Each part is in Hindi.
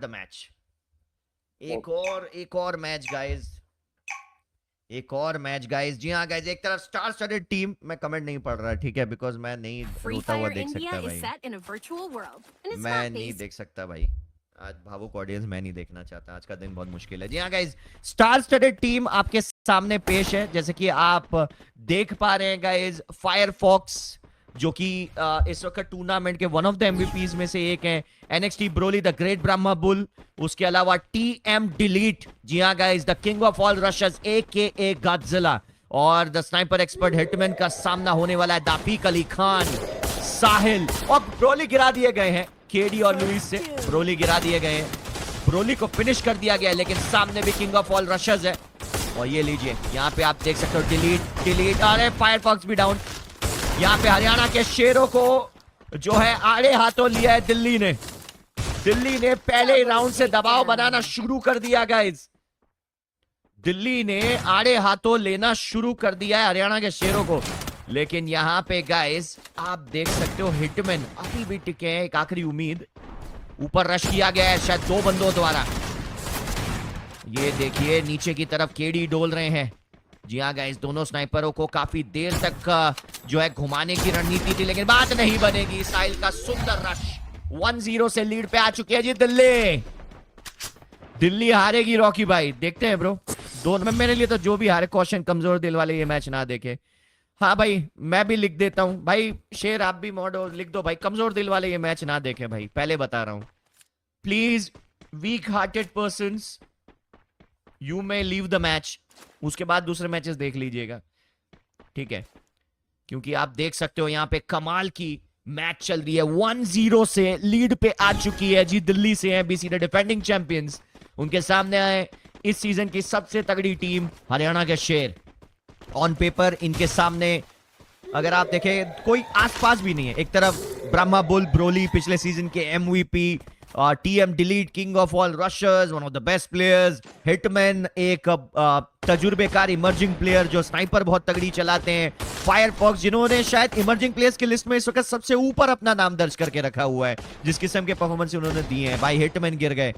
The match. एक और मैच गाइस, एक और मैच गाइस। जी हाँ गाइस, एक तरफ स्टार स्टडेड टीम, मैं कमेंट नहीं पढ़ रहा ठीक है, बिकॉज मैं नहीं रोता हुआ देख सकता भाई, मैं नहीं देख सकता भाई। आज भावुक ऑडियंस मैं नहीं देखना चाहता, आज का दिन बहुत मुश्किल है। जी हाँ गाइस, स्टार स्टडेड टीम आपके सामने पेश है। जैसे कि आप देख पा रहे हैं गाइस, फायरफॉक्स जो कि इस वक्त टूर्नामेंट के वन ऑफ द एमवीपीज में से एक है, NXT Broly the great Brahma bull, उसके अलावा टीएम डिलीट, जी हाँ guys, the king of all rushers AKA Godzilla, और द स्नाइपर एक्सपर्ट हिटमैन का सामना होने वाला है दाफीक अली खान, साहिल, और ब्रोली गिरा दिए गए हैं केडी और लुइस से। ब्रोली गिरा दिए गए हैं, ब्रोली को फिनिश कर दिया गया है, लेकिन सामने भी किंग ऑफ ऑल रशर्स है। और ये लीजिए, यहाँ पे आप देख सकते हो डिलीट, अरे फायरफॉक्स भी डाउन। यहाँ पे हरियाणा के शेरों को जो है आड़े हाथों लिया है दिल्ली ने। दिल्ली ने पहले राउंड से दबाव बनाना शुरू कर दिया गाइस, दिल्ली ने आड़े हाथों लेना शुरू कर दिया है हरियाणा के शेरों को। लेकिन यहाँ पे गाइस आप देख सकते हो, हिटमैन अभी भी टिके हैं, एक आखिरी उम्मीद। ऊपर रश किया गया है शायद 2 बंदों द्वारा। ये देखिए नीचे की तरफ केडी डोल रहे हैं। जी हाँ गाइस, दोनों स्नाइपरों को काफी देर तक जो है घुमाने की रणनीति थी, लेकिन बात नहीं बनेगी। साहिल का सुंदर रश, 1-0 से लीड पे आ चुकी है जी दिल्ली। दिल्ली हारेगी रॉकी भाई, देखते हैं ब्रो। दोनों मेरे लिए तो जो भी हारे, क्वेश्चन कमजोर दिल वाले ये मैच ना देखे। हाँ भाई, मैं भी लिख देता हूँ भाई, शेर आप भी मॉड लिख दो भाई, कमजोर दिल वाले ये मैच ना देखे भाई, पहले बता रहा हूँ। Please week hearted persons, you may leave the match, उसके बाद दूसरे मैचेस देख लीजिएगा, ठीक है? क्योंकि आप देख सकते हो यहाँ पे कमाल की मैच चल रही है। 1-0 से लीड पे आ चुकी है जी दिल्ली से है बीसी द डिफेंडिंग चैंपियंस। उनके सामने आए इस सीजन की सबसे तगड़ी टीम हरियाणा के शेर। ऑन पेपर इनके सामने अगर आप देखें कोई आसपास भी नहीं है। एक तरफ ब्रह्मा बुल ब्रोली, पिछले सीजन के MVP, TM delete king of all rushers, one of the best players, hitman एक तजुर्बेकार इमर्जिंग प्लेयर जो स्नाइपर बहुत तगड़ी चलाते हैं, फायरफॉक्स जिन्होंने शायद इमर्जिंग प्लेयर्स की लिस्ट में इस वक्त सबसे ऊपर अपना नाम दर्ज करके रखा हुआ है, जिस किस्म के परफॉर्मेंस उन्होंने दिए हैं। भाई हिटमैन गिर गए,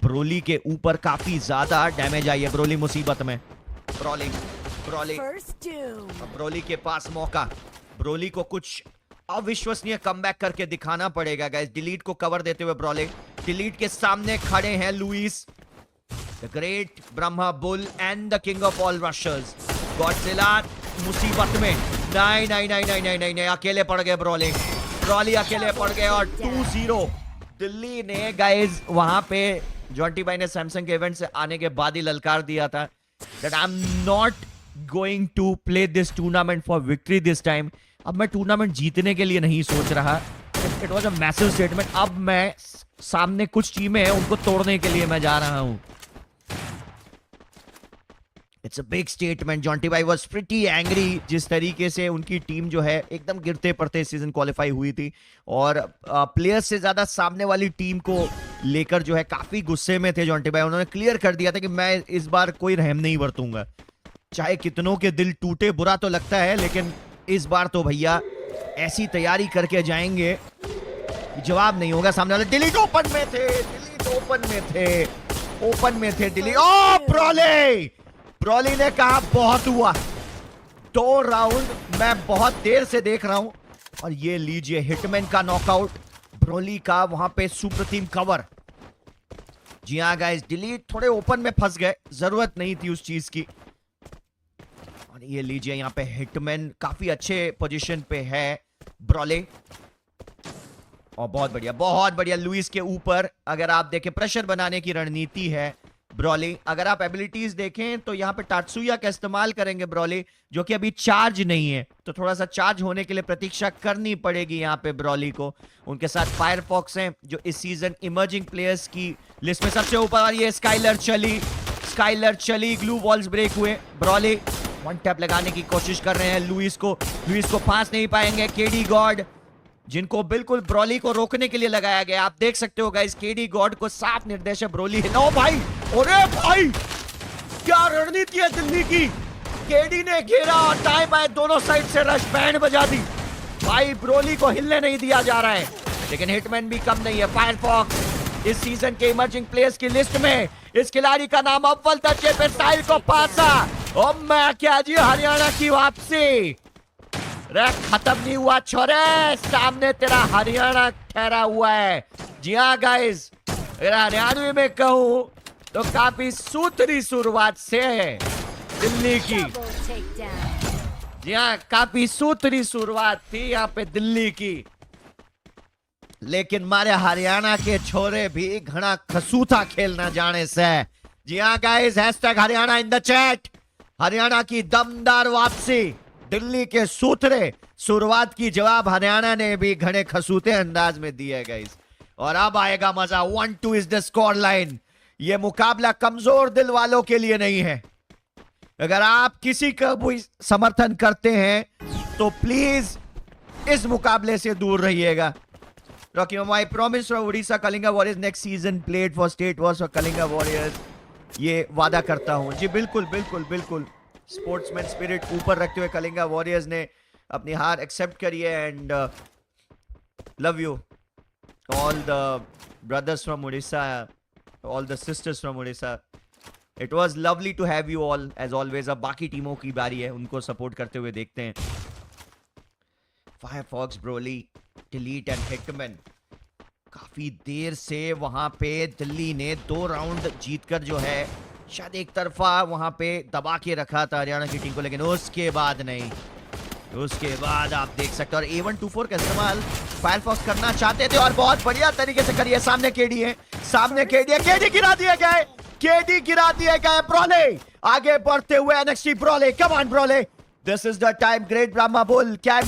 ब्रोली के ऊपर काफी ज्यादा डैमेज आई है, ब्रोली मुसीबत में। ब्रोली के पास मौका, ब्रोली को कुछ अविश्वसनीय कमबैक करके दिखाना पड़ेगा गाइस। डिलीट को कवर देते हुए ब्रोली, डिलीट के सामने खड़े हैं Louis the great Brahma bull and the king of all rushers. Godzilla मुसीबत में, नहीं, अकेले पड़ गए ब्रोली अकेले पड़ गए, और 2-0 दिल्ली ने गाइस। वहां पे जॉन्टी भाई ने सैमसंग के इवेंट से आने के बाद ही ललकार दिया था that I'm not going to play this tournament for victory this time। अब मैं टूर्नामेंट जीतने के लिए नहीं सोच रहा, it was a massive statement. अब मैं सामने कुछ टीमें हैं उनको तोड़ने के लिए मैं जा रहा हूं। It's a big statement. Jonty भाई वाज प्रीटी एंग्री जिस तरीके से उनकी टीम जो है एकदम गिरते पड़ते सीजन क्वालिफाई हुई थी, और प्लेयर्स से ज्यादा सामने वाली टीम को लेकर जो है काफी गुस्से में थे जॉन्टी भाई। उन्होंने क्लियर कर दिया था कि मैं इस बार कोई रहम नहीं बरतूंगा, चाहे कितनों के दिल टूटे, बुरा तो लगता है, लेकिन इस बार तो भैया ऐसी तैयारी करके जाएंगे जवाब नहीं होगा सामने वाले। डिलीट ओपन में थे, ओपन में थे डिलीट। ओ ब्रोली ने कहा बहुत हुआ, 2 राउंड मैं बहुत देर से देख रहा हूं। और ये लीजिए हिटमैन का नॉकआउट, ब्रोली का वहां पे सुप्रतिम कवर। जी हाँ गाइस, डिलीट थोड़े ओपन में फंस गए, जरूरत नहीं थी उस चीज की। और ये लीजिए यहाँ पे हिटमैन काफी अच्छे पोजीशन पे है, ब्रोली, और बहुत बढ़िया लुइस के ऊपर अगर आप देखें प्रेशर बनाने की रणनीति है ब्रोली। अगर आप एबिलिटीज देखें तो यहाँ पे टात्सुया का इस्तेमाल करेंगे ब्रोली, जो कि अभी चार्ज नहीं है, तो थोड़ा सा चार्ज होने के लिए प्रतीक्षा करनी पड़ेगी यहाँ पे ब्रोली को। उनके साथ फायरफॉक्स हैं जो इस सीजन इमर्जिंग प्लेयर्स की लिस्ट में सबसे ऊपर, और ये स्काइलर चली, ग्लू वॉल्स ब्रेक हुए, ब्रोली वन टैप लगाने की कोशिश कर रहे हैं लुइस को फांस नहीं पाएंगे। केडी गॉड जिनको बिल्कुल ब्रोली को रोकने के लिए लगाया गया, आप देख सकते हो गाइस, केडी गॉड को साफ निर्देश है ब्रोली हिलाओ भाई। अरे भाई क्या रणनीति है दिल्ली की, केडी ने घेरा और दाएं बाएं दोनों साइड से रश बैंड बजा दी भाई, ब्रोली को हिलने नहीं दिया जा रहा है। लेकिन हिटमैन भी कम नहीं है, फायरफॉक्स इस सीजन के इमर्जिंग प्लेयर्स की लिस्ट में इस खिलाड़ी का नाम अव्वल दर्जे पे साहिल को पासा। ओ मैं क्या जी, हरियाणा की वापसी। रे खत्म नहीं हुआ छोरे, सामने तेरा हरियाणा ठहरा हुआ है। जी हाँ गाइस, अगर हरियाणवी में कहूं तो काफी सूतरी शुरुआत से दिल्ली की। जी हाँ, काफी सूतरी शुरुआत थी यहाँ पे दिल्ली की, लेकिन मारे हरियाणा के छोरे भी घना खसूता खेलना जाने से। जी हाँ guys, hashtag Haryana in the chat. Haryana की दमदार वापसी, दिल्ली के सूत्रे शुरुआत की जवाब हरियाणा ने भी घने खसूते अंदाज में दिए गाइस। और अब आएगा मजा। 1-2 इज द स्कोर लाइन। ये मुकाबला कमजोर दिल वालों के लिए नहीं है। अगर आप किसी का भी समर्थन करते हैं तो प्लीज इस मुकाबले से दूर रहिएगा। Rocky Mama, I promise for Odisha Kalinga Warriors next season played for state was for Kalinga Warriors। ये वादा करता हूं जी, बिल्कुल बिल्कुल बिल्कुल। स्पोर्ट्समैन स्पिरिट ऊपर रखते हुए कलिंगा वॉरियर्स ने अपनी हार एक्सेप्ट करी है। And love you all the brothers from Orissa, all the sisters from Orissa. It was lovely to have you all as always. अब बाकी टीमों की बारी है, उनको सपोर्ट करते हुए देखते हैं। Firefox, Broly, delete and hitman. काफी देर से वहां पे दिल्ली ने 2 राउंड जीतकर जो है शायद एक तरफा वहां पे दबा के रखा था हरियाणा की टीम को, लेकिन उसके बाद नहीं। उसके बाद आप देख सकते हो, और A124 का इस्तेमाल फायरफॉक्स करना चाहते थे और बहुत बढ़िया तरीके से करिए। सामने केडी है, सामने केडी है, केडी गिरा दिए गए, केडी गिरा दिए गए। ब्रोले आगे बढ़ते हुए, NXT Broly, come on Broly, this is the time. Great Brahma bull, क्या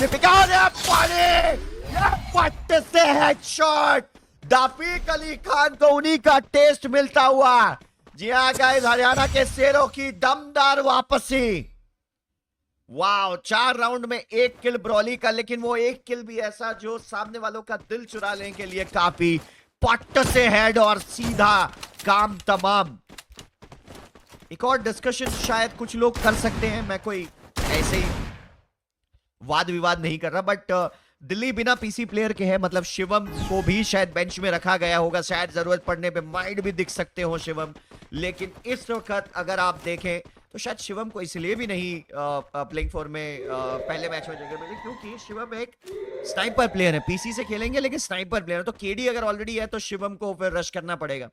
पट्ट से हेडशॉट। दाफीक अली खान को उन्हीं का टेस्ट मिलता हुआ। जी हाँ गाइस, हरियाणा के शेरों की दमदार वापसी। वाओ, 4 राउंड में 1 किल ब्रोली का, लेकिन वो 1 किल भी ऐसा जो सामने वालों का दिल चुरा लेने के लिए काफी। पट्ट से हेड और सीधा काम तमाम। एक और डिस्कशन शायद कुछ लोग कर सकते हैं, मैं कोई ऐसे ही वाद विवाद नहीं कर रहा, बट दिल्ली बिना पीसी प्लेयर के है। मतलब शिवम को भी शायद बेंच में रखा गया होगा, शायद जरूरत पड़ने पे माइंड भी दिख सकते हो शिवम। लेकिन इस वक्त अगर आप देखें तो शायद शिवम को इसलिए भी नहीं प्लेइंग फॉर में पहले मैच में जगह मिली, क्योंकि शिवम एक स्नाइपर प्लेयर है। पीसी से खेलेंगे लेकिन स्नाइपर प्लेयर है, तो केडी अगर ऑलरेडी है तो शिवम को फिर रश करना पड़ेगा।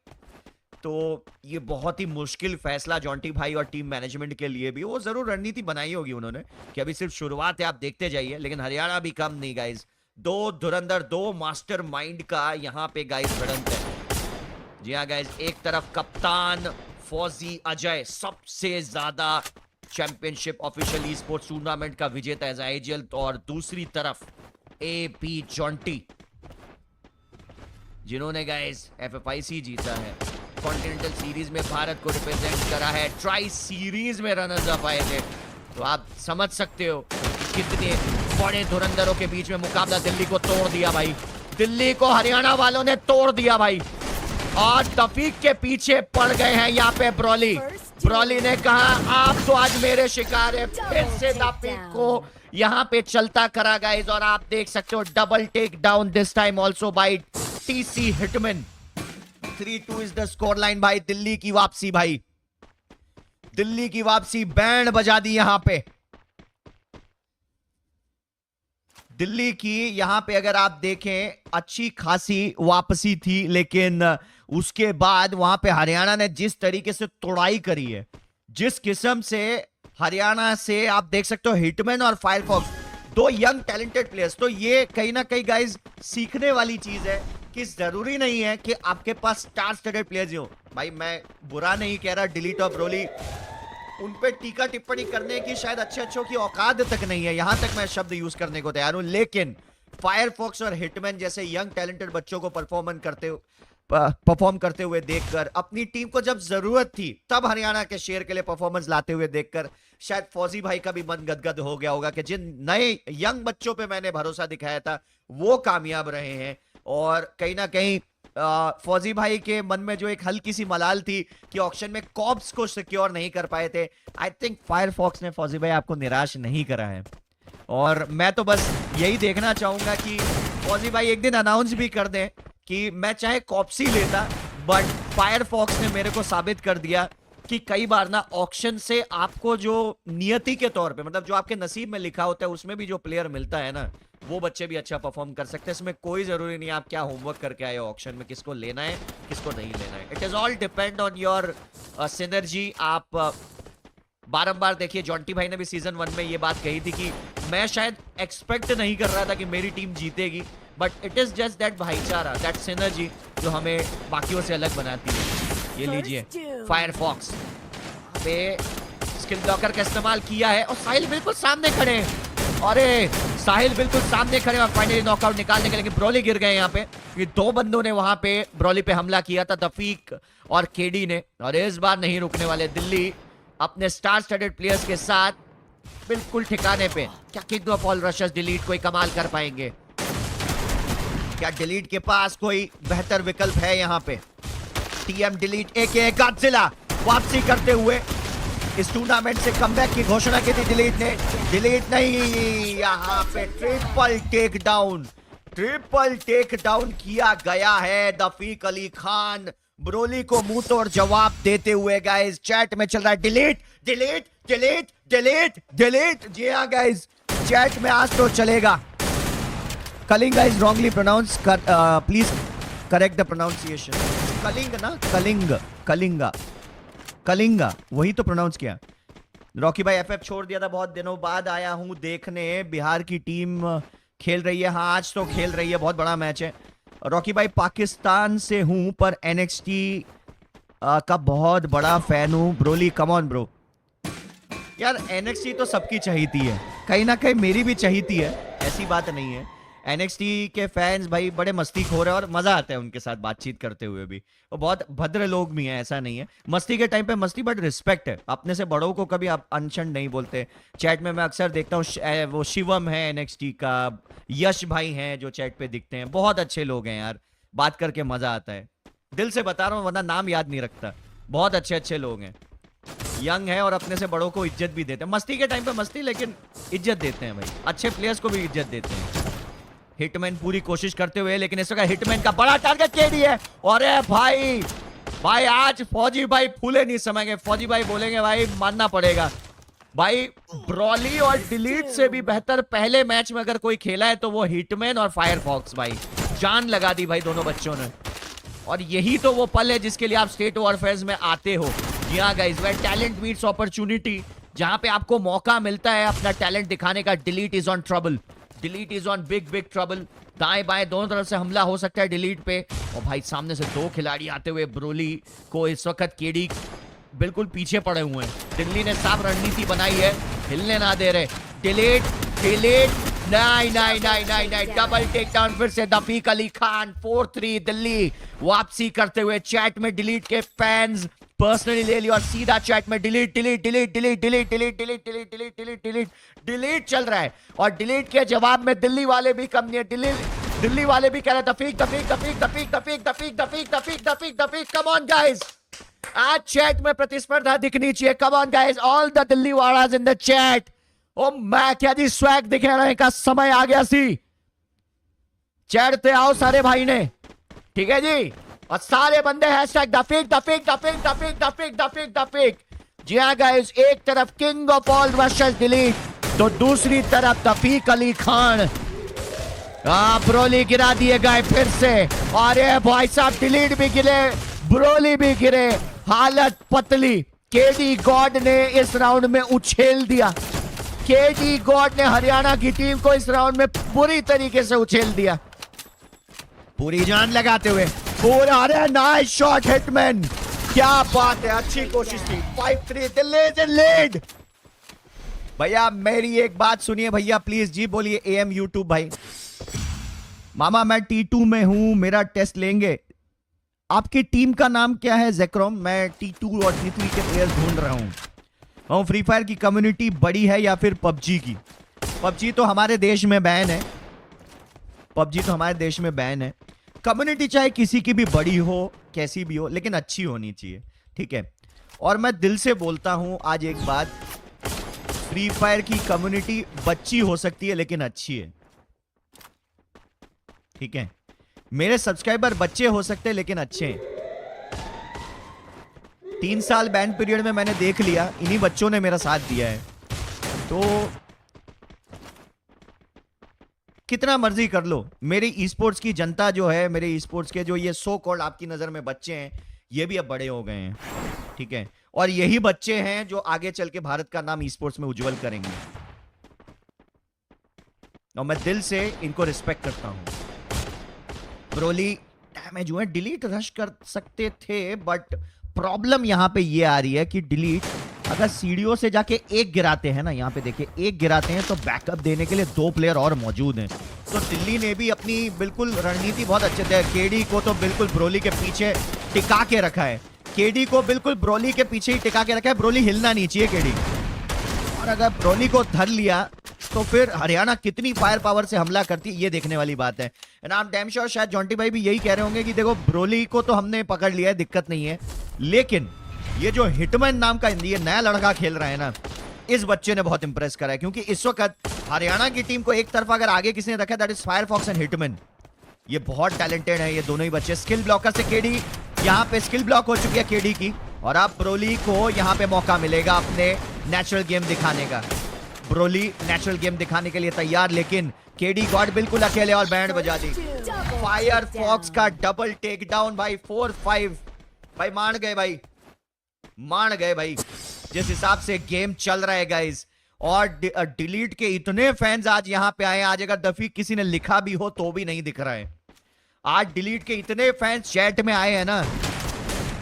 तो ये बहुत ही मुश्किल फैसला जॉन्टी भाई और टीम मैनेजमेंट के लिए भी। वो जरूर रणनीति बनाई होगी उन्होंने कि अभी सिर्फ शुरुआत है, आप देखते जाइए। लेकिन हरियाणा भी कम नहीं गाइस। 2 धुरंधर, 2 मास्टर माइंड का यहाँ पे गाइस भिड़ंत है। जी हाँ गाइस, एक तरफ कप्तान फौजी अजय, सबसे ज्यादा championship official e sports tournament का विजेता एज आईजीएल, और दूसरी तरफ एपी जॉन्टी, जिन्होंने गाइस FFIC जीता है, कॉन्टिनेंटल सीरीज में भारत को रिप्रेजेंट करा है, ट्राई सीरीज में रनर्स अप आए थे। तो आप समझ सकते हो कितने बड़े धुरंधरों के बीच में मुकाबला। दिल्ली को तोड़ दिया भाई, दिल्ली को हरियाणा वालों ने तोड़ दिया भाई। और तफीक के पीछे पड़ गए हैं यहाँ पे ब्रोली। ब्रोली ने कहा आप तो आज मेरे शिकार है, फिर से तफीक को यहाँ पे चलता करा गाइस। और आप देख सकते हो double take down, this time also by TC hitman. 3-2 is the score line भाई। दिल्ली की वापसी भाई, दिल्ली की वापसी, बैंड बजा दी यहां पे दिल्ली की। यहां पे अगर आप देखें अच्छी खासी वापसी थी, लेकिन उसके बाद वहां पे हरियाणा ने जिस तरीके से तोड़ाई करी है, जिस किस्म से हरियाणा से आप देख सकते हो हिटमैन और फायरफॉक्स, 2 यंग टैलेंटेड प्लेयर्स। तो ये कहीं ना कहीं गाइस सीखने वाली चीज है कि जरूरी नहीं है कि आपके पास स्टार स्टडेड प्लेयर्स हो। भाई मैं बुरा नहीं कह रहा, डिलीट और ब्रोली, उन पे टीका टिप्पणी करने की शायद अच्छे की औकात तक नहीं है, यहां तक मैं शब्द यूज करने को तैयार हूं। लेकिन फायरफॉक्स और हिटमैन जैसे यंग टैलेंटेड बच्चों को परफॉर्म करते हुए देखकर, अपनी टीम को जब जरूरत थी तब हरियाणा के शेर के लिए परफॉर्मेंस लाते हुए देखकर शायद फौजी भाई का भी मन गदगद हो गया होगा कि जिन नए यंग बच्चों पे मैंने भरोसा दिखाया था वो कामयाब रहे हैं। और कहीं ना कहीं फौजी भाई के मन में जो एक हल्की सी मलाल थी कि ऑक्शन में कॉब्स को सिक्योर नहीं कर पाए थे, आई थिंक फायरफॉक्स ने फौजी भाई आपको निराश नहीं करा है। और मैं तो बस यही देखना चाहूंगा कि फौजी भाई एक दिन अनाउंस भी कर दें कि मैं चाहे कॉप्सी लेता, बट फायरफॉक्स ने मेरे को साबित कर दिया कि कई बार ना ऑक्शन से आपको जो नियति के तौर पे, मतलब जो आपके नसीब में लिखा होता है, उसमें भी जो प्लेयर मिलता है ना, वो बच्चे भी अच्छा परफॉर्म कर सकते हैं। इसमें कोई जरूरी नहीं आप क्या होमवर्क करके आए हो ऑक्शन में, किसको लेना है किसको नहीं लेना है। It is all depend on your synergy. आप बारंबार देखिए, जॉन्टी भाई ने भी सीजन 1 में ये बात कही थी कि मैं शायद एक्सपेक्ट नहीं कर रहा था कि मेरी टीम जीतेगी, but it is just that भाईचारा, दैट सिनर्जी जो हमें बाकियों से अलग बनाती है। ये लीजिए फायरफॉक्स पे स्किल ब्लॉकर का इस्तेमाल किया है और साहिल बिल्कुल सामने खड़े हैं। अरे साहिल बिल्कुल सामने खड़े और फाइनली नॉकआउट निकालने के, लेकिन ब्रोली गिर गए यहाँ पे। ये दो बंदों ने वहां पे ब्रोली पे हमला किया था, दफीक और केडी ने, और इस बार नहीं रुकने वाले दिल्ली अपने स्टार स्टडेड प्लेयर्स के साथ बिल्कुल ठिकाने पे। क्या king of all rushers delete कोई कमाल कर पाएंगे? क्या डिलीट के पास कोई बेहतर विकल्प है यहाँ पे? टीएम डिलीट एके गॉडजिला वापसी करते हुए इस टूर्नामेंट से कमबैक की घोषणा की थी डिलीट ने। डिलीट नहीं, यहाँ पे ट्रिपल टेक डाउन किया गया है। दफीक अली खान ब्रोली को मुंह तोड़ जवाब देते हुए गाइस चैट में चल रहा है delete delete delete delete delete. जी हाँ गाइस, चैट में आज तो चलेगा। Kalinga is wrongly pronounce, please correct the pronunciation. Kaling ना, कलिंगा वही तो प्रोनाउंस किया। रॉकी भाई एफएफ छोड़ दिया था, बहुत दिनों बाद आया हूं देखने। बिहार की टीम खेल रही है, हाँ आज तो खेल रही है, बहुत बड़ा मैच है। रॉकी भाई पाकिस्तान से हूं पर एनएक्सटी का बहुत बड़ा फैन हूं। Broly come on bro. यार एनएक्सटी तो सबकी चाहती है, कहीं ना कहीं मेरी भी चाहती है, ऐसी बात नहीं है। एनएक्सटी के फैंस भाई बड़े मस्तीखोर है और मजा आता है उनके साथ बातचीत करते हुए भी। वो बहुत भद्र लोग भी हैं, ऐसा नहीं है। मस्ती के टाइम पे मस्ती, बट रिस्पेक्ट है। अपने से बड़ों को कभी आप अनशन नहीं बोलते। चैट में मैं अक्सर देखता हूँ वो शिवम है एनएक्सटी का, यश भाई हैं जो चैट पे दिखते हैं, बहुत अच्छे लोग हैं यार, बात करके मजा आता है। दिल से बता रहा हूँ, वरना नाम याद नहीं रखता। बहुत अच्छे अच्छे लोग हैं, यंग है और अपने से बड़ों को इज्जत भी देते हैं। मस्ती के टाइम पे मस्ती, लेकिन इज्जत देते हैं भाई, अच्छे प्लेयर्स को भी इज्जत देते हैं। हिटमैन पूरी कोशिश करते हुए, लेकिन इस वक्त हिटमैन का बड़ा टारगेट केडी है। और भाई आज फौजी भाई फूले नहीं समाएंगे। फौजी भाई बोलेंगे भाई मानना पड़ेगा भाई, ब्रोली और डिलीट से भी बेहतर पहले मैच में अगर कोई खेला है तो वो हिटमैन और फायरफॉक्स। भाई जान लगा दी भाई दोनों बच्चों ने, और यही तो वो पल है जिसके लिए आप स्टेट वॉरफेयर्स में आते हो। जी हाँ guys, where talent meets opportunity, जहां पे आपको मौका मिलता है अपना टैलेंट दिखाने का। Delete is on trouble, delete is on big big trouble. दाएं बाएं दोनों तरफ से हमला हो सकता है डिलीट पे। और भाई सामने से दो खिलाड़ी आते हुए, ब्रोली को इस वक्त केडी बिल्कुल पीछे पड़े हुए हैं। दिल्ली ने साफ रणनीति बनाई है, हिलने ना दे रहे। डिलीट नहीं, डबल टेक डाउन फिर से दफीक अली खान। 4-3 दिल्ली वापसी करते हुए। चैट में डिलीट के फैंस पर्सनली ले लिया और सीधा चैट में delete delete delete delete delete delete delete delete delete delete delete delete चल रहा है। और डिलीट के जवाब में दिल्ली वाले भी कम नहीं है। दिल्ली वाले भी कह रहे हैं दफीक दफीक दफीक दफीक दफीक दफीक दफीक दफीक दफीक दफीक। कम ऑन गाइस, आज चैट में प्रतिस्पर्धा दिखनी चाहिए। Come on guys, all the Delhi वालास इन द चैट। ओ मैं क्या जी, स्वैग दिखाने का समय आ गया सी। चैट आओ सारे भाई ने, ठीक है जी। और सारे बंदे हैशटैग दफीक दफीक दफीक दफीक दफीक दफीक दफीक। जी हाँ गाइस, एक तरफ king of all rushers delete, तो दूसरी तरफ दफीक अली खान। ब्रोली गिरा दिए गए फिर से। अरे भाई साहब, डिलीट भी गिरे, ब्रोली भी गिरे, हालत पतली। केडी गॉड ने इस राउंड में उछेल दिया। केडी गॉड ने हरियाणा की टीम को इस राउंड में पूरी तरीके से उछेल दिया, पूरी जान लगाते हुए। पूरा, अरे नाइस शॉट हिटमैन, क्या बात है, अच्छी कोशिश थी। 5-3 दिल्ली इज इन लीड। भैया मेरी एक बात सुनिए भैया, प्लीज जी बोलिए। एएम यूट्यूब भाई, मामा मैं T2 में हूं, मेरा टेस्ट लेंगे। आपकी टीम का नाम क्या है जैक्रोम? मैं T2 और T3 के प्लेयर्स ढूंढ रहा हूं। फ्री फायर की कम्युनिटी बड़ी है या फिर पबजी की? पबजी तो हमारे देश में बैन है, पबजी तो हमारे देश में बैन है। कम्युनिटी चाहे किसी की भी बड़ी हो, कैसी भी हो, लेकिन अच्छी होनी चाहिए, ठीक है। और मैं दिल से बोलता हूं आज एक बात, फ्री फायर की कम्युनिटी बच्ची हो सकती है लेकिन अच्छी है, ठीक है। मेरे सब्सक्राइबर बच्चे हो सकते हैं लेकिन अच्छे हैं। 3 साल बैन पीरियड में मैंने देख लिया, इन्हीं बच्चों ने मेरा साथ दिया है। तो कितना मर्जी कर लो, मेरी ई स्पोर्ट्स की जनता जो है, मेरे ई स्पोर्ट्स के जो ये सो कॉल्ड आपकी नजर में बच्चे हैं, ये भी अब बड़े हो गए हैं, ठीक है। और यही बच्चे हैं जो आगे चल के भारत का नाम ई स्पोर्ट्स में उज्जवल करेंगे, और मैं दिल से इनको रिस्पेक्ट करता हूं। ब्रोली डैमेज हुए, डिलीट रश कर सकते थे, बट प्रॉब्लम यहां पे ये आ रही है कि डिलीट अगर सीढ़ियों से जाके एक गिराते हैं ना, यहाँ पे देखिए एक गिराते हैं तो बैकअप देने के लिए 2 प्लेयर और मौजूद हैं। तो दिल्ली ने भी अपनी बिल्कुल रणनीति बहुत अच्छे से, केडी को तो बिल्कुल ब्रोली के पीछे टिका के रखा है, केडी को बिल्कुल ब्रोली के पीछे ही टिका के रखा है। ब्रोली हिलना नहीं चाहिए केडी, और अगर ब्रोली को धर लिया तो फिर हरियाणा कितनी फायर पावर से हमला करती है, ये देखने वाली बात है। And I am damn sure शायद जॉन्टी भाई भी यही कह रहे होंगे कि देखो ब्रोली को तो हमने पकड़ लिया है, दिक्कत नहीं है, लेकिन ये जो हिटमैन नाम का ये नया लड़का खेल रहा है ना, इस बच्चे ने बहुत इंप्रेस करा है। क्योंकि इस वक्त हरियाणा की टीम को एक तरफ अगर आगे किसी ने रखा, that is Firefox and hitman. ये बहुत टैलेंटेड है ये दोनों ही बच्चे। स्किल ब्लॉकर से केडी, यहाँ पे स्किल ब्लॉक हो चुकी है केडी की, और अब ब्रोली को यहाँ पे मौका मिलेगा अपने नेचुरल गेम दिखाने का। ब्रोली नेचुरल गेम दिखाने के लिए तैयार, लेकिन केडी गॉड बिल्कुल अकेले और बैंड बजा दी। फायर फॉक्स का डबल टेक डाउन भाई, 4-5 भाई, मान गए भाई, मान गए भाई, जिस हिसाब से गेम चल रहा है गाइस। और डिलीट के इतने फैंस आज यहां पे आए, आज अगर दफी किसी ने लिखा भी हो तो भी नहीं दिख रहा है। आज डिलीट के इतने फैंस चैट में आए हैं ना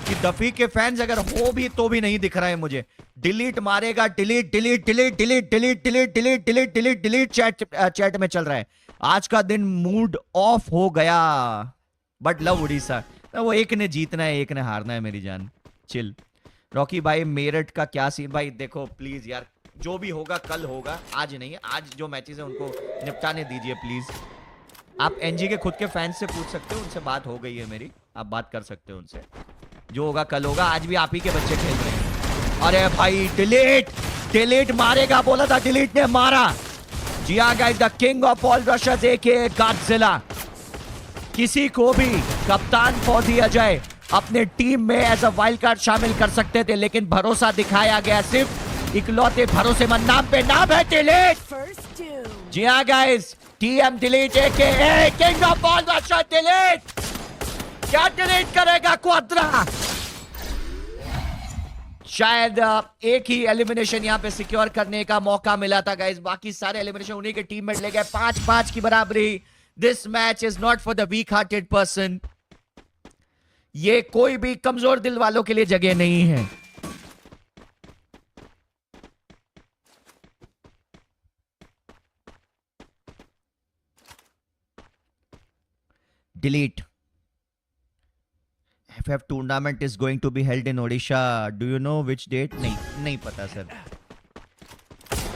कि दफी के फैंस अगर हो भी तो भी नहीं दिख रहा है मुझे। डिलीट मारेगा, delete delete delete delete delete delete delete delete delete delete chat में चल रहा है। आज का दिन मूड ऑफ हो गया, बट लव उड़ीसा, वो एक ने जीतना है एक ने हारना है मेरी जान, चिल। रॉकी भाई मेरठ का क्या सीन भाई, देखो प्लीज यार, जो भी होगा कल होगा, आज नहीं है। आज जो मैचेस है उनको निपटाने दीजिए प्लीज। आप एनजी के खुद के फैंस से पूछ सकते हो, उनसे बात हो गई है मेरी, आप बात कर सकते हो उनसे। जो होगा कल होगा, आज भी आप ही के बच्चे खेल रहे हैं। अरे भाई डिलीट, डिलीट मारेगा बोला था, डिलीट ने मारा। जी हाँ guys, the king of all rushers AKA Godzilla, किसी को भी कप्तान फौजी अजय अपने टीम में एज अ वाइल्ड कार्ड शामिल कर सकते थे, लेकिन भरोसा दिखाया गया सिर्फ इकलौते भरोसेमंद नाम पे, नाम है डिलीट। जी हाँ guys, TM delete AKA king of all rushers delete. क्या डिलीट करेगा क्वाड्रा? शायद एक ही एलिमिनेशन यहां पे सिक्योर करने का मौका मिला था गाइस, बाकी सारे एलिमिनेशन उन्हीं के टीममेट ले गए। 5-5 की बराबरी। This match is not for the week hearted person. ये कोई भी कमजोर दिल वालों के लिए जगह नहीं है। Delete. FF tournament is going to be held in Odisha. Do you know which date? नहीं पता सर।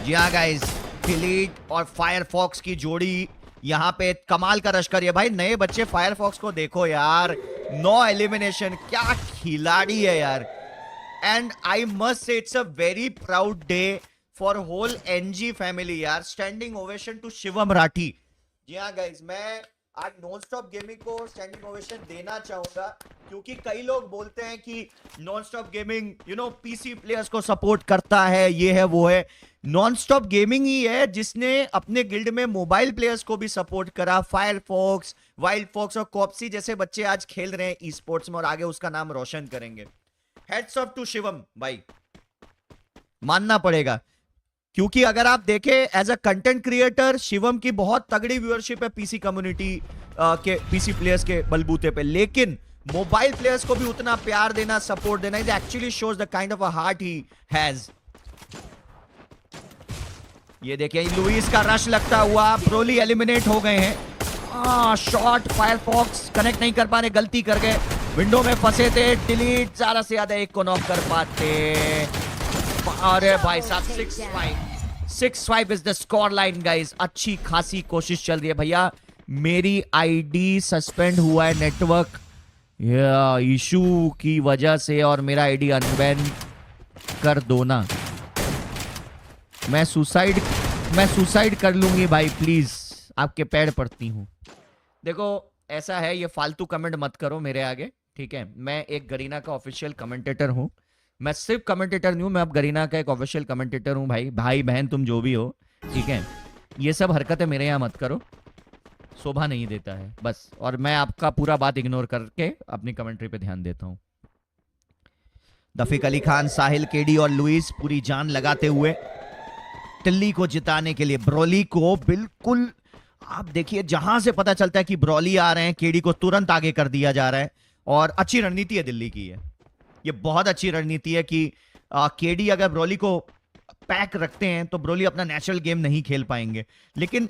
जी हाँ गाइस, डिलीट और फायरफॉक्स की जोड़ी यहाँ पे कमाल का रश कर रही है भाई। नए बच्चे फायरफॉक्स को देखो यार, 9 एलिमिनेशन, क्या खिलाड़ी है यार। And I must say it's a very proud day for whole NG family यार। Standing ovation to Shivam Rathi. जी हाँ गाइस, मैं आज नॉन स्टॉप गेमिंग को स्टैंडिंग ओवेशन देना चाहूंगा, क्योंकि कई लोग बोलते हैं कि non stop gaming PC players को सपोर्ट करता है, ये है वो है। नॉन स्टॉप गेमिंग ही है जिसने अपने गिल्ड में मोबाइल प्लेयर्स को भी सपोर्ट करा। फायरफॉक्स, वाइल्ड फॉक्स और कॉप्सी जैसे बच्चे आज खेल रहे हैं ई स्पोर्ट्स में और आगे उसका नाम रोशन करेंगे। हेड्स ऑफ टू शिवम भाई, मानना पड़ेगा। क्योंकि अगर आप देखें as a content creator, Shivam की बहुत तगड़ी व्यूअरशिप है पीसी कम्युनिटी के, पीसी प्लेयर्स के बलबूते पे, लेकिन मोबाइल प्लेयर्स को भी उतना प्यार देना, सपोर्ट देना, it actually shows the kind of a heart he has. ये देखिए लुइस का रश लगता हुआ, ब्रोली एलिमिनेट हो गए हैं। शॉट फायरफॉक्स कनेक्ट नहीं कर पाने, गलती कर गए, विंडो में फंसे थे। डिलीट ज्यादा से ज्यादा एक को नॉक कर पाते। अरे भाई साहब, 6-5 is the score line guys. अच्छी खासी कोशिश चल रही है भैया। मेरी आईडी सस्पेंड हुआ है नेटवर्क इशू की वजह से, और मेरा आईडी अनबैन कर दो ना। मैं सुसाइड कर लूंगी भाई, प्लीज आपके पैर पड़ती हूं। देखो ऐसा है, ये फालतू कमेंट मत करो मेरे आगे, ठीक है। मैं एक गरीना का ऑफिशियल कमेंटेटर हूँ, मैं सिर्फ कमेंटेटर नहीं हूँ, मैं अब गरीना का एक ऑफिशियल कमेंटेटर हूँ भाई। भाई बहन तुम जो भी हो, ठीक है, ये सब हरकतें मेरे यहाँ मत करो, शोभा नहीं देता है बस। और मैं आपका पूरा बात इग्नोर करके अपनी कमेंट्री पे ध्यान देता हूँ। दफीक अली खान, साहिल, केडी और लुइस पूरी जान लगाते हुए टिल्ली को जिताने के लिए। ब्रोली को बिल्कुल आप देखिए, जहां से पता चलता है कि ब्रोली आ रहे हैं, केडी को तुरंत आगे कर दिया जा रहा है। और अच्छी रणनीति है दिल्ली की, ये बहुत अच्छी रणनीति है कि केडी अगर ब्रोली को पैक रखते हैं तो ब्रोली अपना नेचुरल गेम नहीं खेल पाएंगे। लेकिन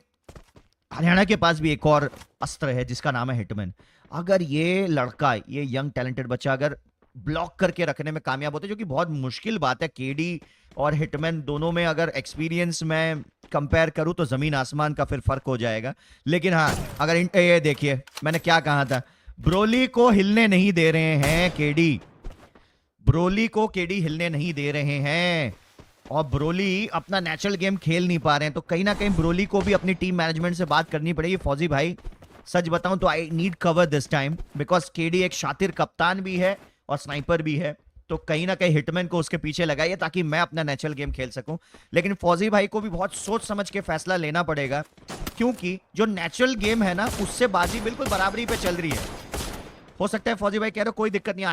हरियाणा के पास भी एक और अस्त्र है जिसका नाम है हिटमैन। अगर ये लड़का, ये यंग टैलेंटेड बच्चा अगर ब्लॉक करके रखने में कामयाब होते, जो कि बहुत मुश्किल बात है, केडी और हिटमैन दोनों में अगर एक्सपीरियंस में कंपेयर करूं तो जमीन आसमान का फिर फर्क हो जाएगा। लेकिन हाँ, अगर ये देखिए मैंने क्या कहा था, ब्रोली को हिलने नहीं दे रहे हैं केडी, ब्रोली को केडी हिलने नहीं दे रहे हैं। और ब्रोली अपना नेचुरल गेम खेल नहीं पा रहे हैं, तो कहीं ना कहीं ब्रोली को भी अपनी टीम मैनेजमेंट से बात करनी पड़ेगी। फौजी भाई सच बताऊं तो I need cover this time, because KD एक शातिर कप्तान भी है और स्नाइपर भी है, तो कहीं ना कहीं हिटमैन को उसके पीछे लगाइए ताकि मैं अपना नेचुरल गेम खेल सकूं। लेकिन फौजी भाई को भी बहुत सोच समझ के फैसला लेना पड़ेगा, क्योंकि जो नेचुरल गेम है ना, उससे बाजी बिल्कुल बराबरी पे चल रही है। हो सकता है फौजी भाई कह रहे हो कोई दिक्कत नहीं,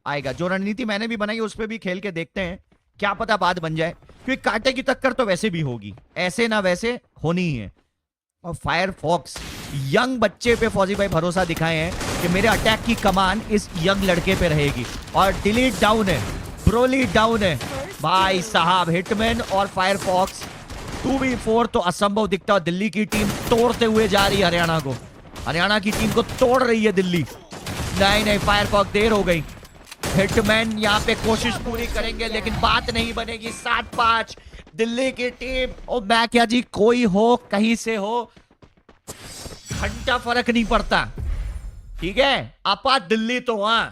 आएगा जो रणनीति मैंने भी बनाई उस पर भी खेल के देखते हैं, क्या पता बात बन जाए, क्योंकि कांटे की टक्कर तो वैसे भी होगी, ऐसे ना वैसे होनी ही है। और फायरफॉक्स यंग बच्चे पे फौजी भाई भरोसा दिखाए हैं कि मेरे अटैक की कमान इस यंग लड़के पे रहेगी। और डिलीट डाउन है, ब्रोली डाउन है भाई साहब। हिटमैन और फायरफॉक्स 2v4 तो असंभव दिखता है। दिल्ली की टीम तोड़ते हुए जा रही है हरियाणा को, हरियाणा की टीम को तोड़ रही है दिल्ली। नहीं, फायरफॉक्स देर हो गई। हिटमैन यहाँ पे कोशिश पूरी करेंगे लेकिन बात नहीं बनेगी। 7-5 दिल्ली की टीम। और मैं क्या जी, कोई हो कहीं से हो, घंटा फर्क नहीं पड़ता, ठीक है, आपा दिल्ली तो वहां।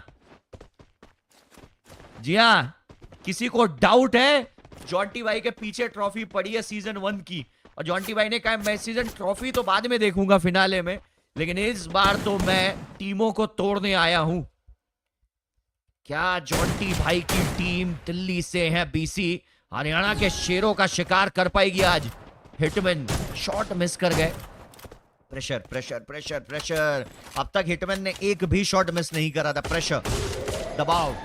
जी हाँ, किसी को डाउट है, जॉन्टी भाई के पीछे ट्रॉफी पड़ी है सीजन 1 की, और जॉन्टी भाई ने कहा मैं सीजन ट्रॉफी तो बाद में देखूंगा फिनाले में, लेकिन इस बार तो मैं टीमों को तोड़ने आया हूं। क्या जॉन्टी भाई की टीम दिल्ली से है बीसी, हरियाणा के शेरों का शिकार कर पाएगी आज? हिटमैन शॉट मिस कर गए। प्रेशर प्रेशर प्रेशर प्रेशर, अब तक हिटमैन ने एक भी शॉट मिस नहीं करा था। प्रेशर, दबाव,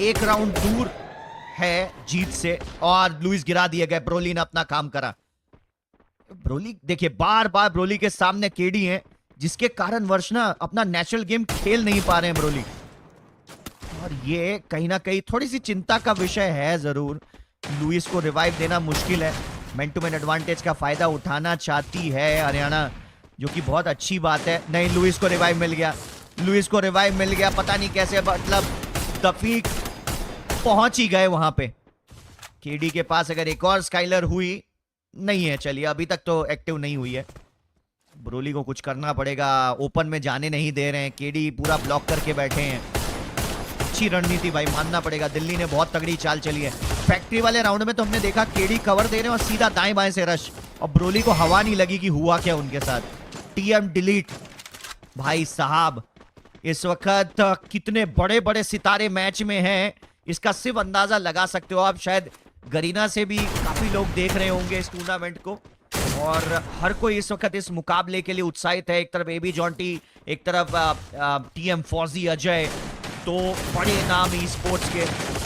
एक राउंड दूर है जीत से, और लुइस गिरा दिए गए। ब्रोली ने अपना काम करा। ब्रोली देखिए, बार बार ब्रोली के सामने केडी है, जिसके कारण वर्ष ना अपना नेचुरल गेम खेल नहीं पा रहे हैं ब्रोली। और ये कहीं ना कहीं थोड़ी सी चिंता का विषय है जरूर। लुइस को रिवाइव देना मुश्किल है, मैन टू मैन एडवांटेज का फायदा उठाना चाहती है हरियाणा, जो कि बहुत अच्छी बात है। नहीं, लुइस को रिवाइव मिल गया, लुइस को रिवाइव मिल गया, पता नहीं कैसे, मतलब दफीक पहुंच ही गए वहां पे। केडी के पास अगर एक और स्काइलर हुई, नहीं है, चलिए अभी तक तो एक्टिव नहीं हुई है। ब्रोली को कुछ करना पड़ेगा, ओपन में जाने नहीं दे रहे हैं, केडी पूरा ब्लॉक करके बैठे हैं। अच्छी रणनीति भाई, मानना पड़ेगा, दिल्ली ने बहुत तगड़ी चाल चली है। फैक्ट्री वाले राउंड में तो हमने देखा केडी कवर दे रहे हैं और सीधा दाएं बाएं से रश, और ब्रोली को हवा नहीं लगी कि हुआ क्या उनके साथ। टीएम डिलीट भाई साहब, इस वक्त कितने बड़े बड़े सितारे मैच में हैं, इसका सिर्फ अंदाजा लगा सकते हो आप। शायद गरीना से भी काफी लोग देख रहे होंगे इस टूर्नामेंट को, और हर कोई इस वक्त इस मुकाबले के लिए उत्साहित है। एक तरफ एबी जॉन्टी, एक तरफ टीएम फौजी अजय, दो बड़े नाम ई स्पोर्ट्स के,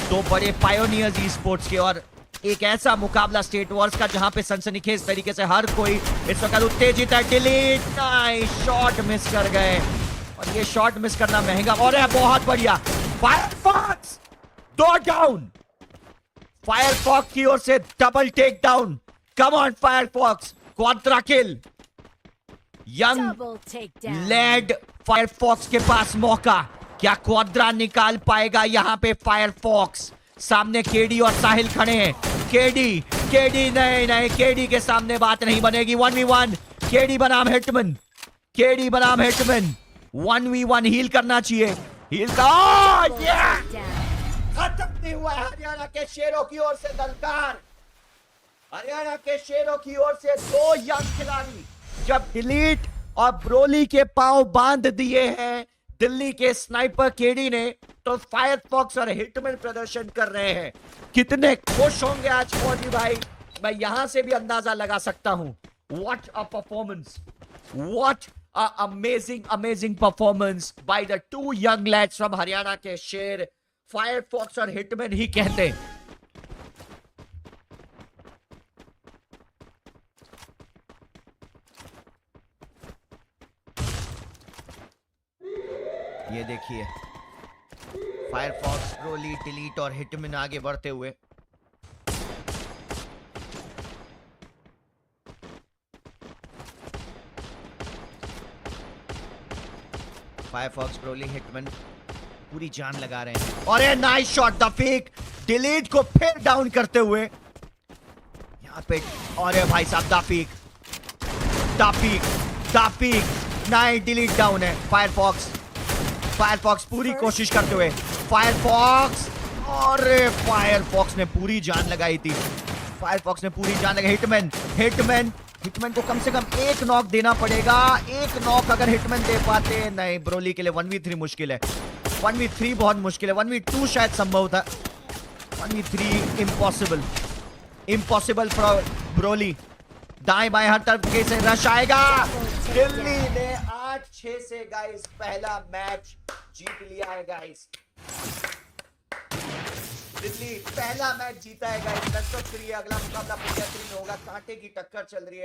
दो बड़े पायोनियर्स ई स्पोर्ट्स के, और एक ऐसा मुकाबला स्टेट वॉर्स का जहां पे सनसनीखेज तरीके से हर कोई इस वक्त उत्तेजित है। डिलीट, नाइस शॉट मिस कर गए, और ये शॉट मिस करना महंगा। और है बहुत बढ़िया, फायरफॉक्स 2 डाउन, फायरफॉक्स की ओर से double take down. Come on Firefox, quadra kill. Young lad Firefox के पास मौका, क्या क्वाड्रा निकाल पाएगा यहां पे? फायरफॉक्स सामने केडी और साहिल खड़े हैं। केडी नहीं, केडी के सामने बात नहीं बनेगी। 1v1 केडी बनाम हिटमैन, केडी बनाम हिटमैन 1v1 हील करना चाहिए, हील का। खत्म नहीं हुआ है हरियाणा के शेरों की ओर से ललकार, हरियाणा के शेरों की ओर से 2 यंग खिलाड़ी। जब डिलीट और ब्रोली के पांव बांध दिए हैं दिल्ली के स्नाइपर केडी ने। तो फायरफॉक्स और हिटमैन प्रदर्शन कर रहे हैं। कितने खुश होंगे आज फौजी भाई, मैं यहां से भी अंदाजा लगा सकता हूं। What a performance, what a amazing performance by the two young lads from Haryana के शेर फायरफॉक्स और हिटमैन ही कहते हैं। ये देखिए फायरफॉक्स, ब्रोली, डिलीट और हिटमैन आगे बढ़ते हुए। फायरफॉक्स, ब्रोली, हिटमैन पूरी जान लगा रहे हैं। और ये nice shot, the fake delete को फिर डाउन करते हुए यहां पे। और ये भाई साहब the peak nice delete down है। फायरफॉक्स पूरी कोशिश करते हुए। फायरफॉक्स ने पूरी जान लगाई थी। हिटमैन को कम से कम एक नॉक देना पड़ेगा। एक नॉक अगर हिटमैन दे पाते, नहीं ब्रोली के लिए 1v3 मुश्किल है। 1v3 बहुत मुश्किल है। 1v2 शायद संभव था, 1v3 इम्पॉसिबल फॉर ब्रोली। दाएं बाएं हर तरफ से रश आएगा। दिल्ली ने 8-6 से गाइस पहला मैच जीत लिया है गाइस। दिल्ली पहला मैच जीता है गाइस। बेस्ट ऑफ 3, अगला मुकाबला पुलिया 3 में होगा। कांटे की टक्कर चल रही है।